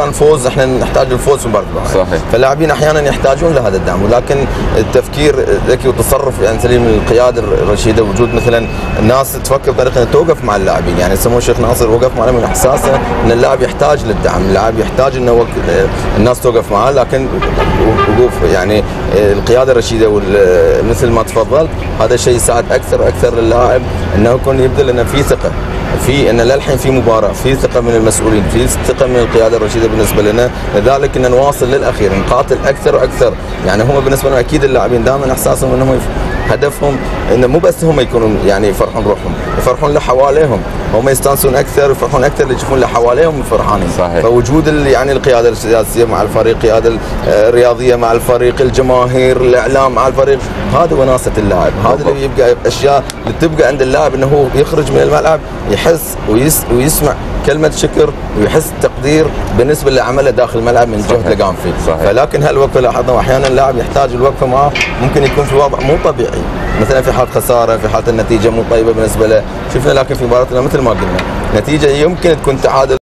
كان فوز، احنا نحتاج الفوز في مباراه البحرين. صحيح. فاللاعبين احيانا يحتاجون لهذا الدعم، ولكن التفكير ذكي والتصرف يعني سليم من القياده الرشيده، وجود مثلا الناس تفكر بطريقه توقف مع اللاعبين. يعني سمو الشيخ ناصر وقف معنا من احساسه ان اللاعب يحتاج للدعم، اللاعب يحتاج انه الناس توقف معه، لكن وقوف يعني القياده الرشيده مثل ما تفضلت، هذا الشيء يساعد اكثر واكثر للاعب انه يكون يبذل انه في ثقه، في ان للحين في مباراه، في ثقه من المسؤولين، في ثقه من القياده الرشيده بالنسبه لنا، لذلك ان نواصل للاخير، نقاتل اكثر واكثر. يعني هم بالنسبه لنا اكيد اللاعبين دائما احساسهم انهم هدفهم انه مو بس هم يكونوا يعني يفرحون روحهم، يفرحون اللي حواليهم، هم يستانسون اكثر، يفرحون اكثر اللي يشوفون اللي حواليهم فرحانين. صحيح. فوجود يعني القياده السياسيه مع الفريق، القياده الرياضيه مع الفريق، الجماهير، الاعلام مع الفريق، هذا وناسه اللاعب، هذا اللي يبقى اشياء اللي تبقى عند اللاعب انه هو يخرج من الملعب يحس ويسمع كلمه شكر ويحس تقدير بالنسبه لعمله داخل الملعب من جهد اللي قام فيه. فلكن هالوقفه لاحظنا واحيانا اللاعب يحتاج الوقفه معه، ممكن يكون في وضع مو طبيعي، مثلا في حاله خساره، في حاله النتيجه مو طيبه بالنسبه له، شفنا. لكن في مباراتنا مثل ما قلنا نتيجه يمكن تكون تعادل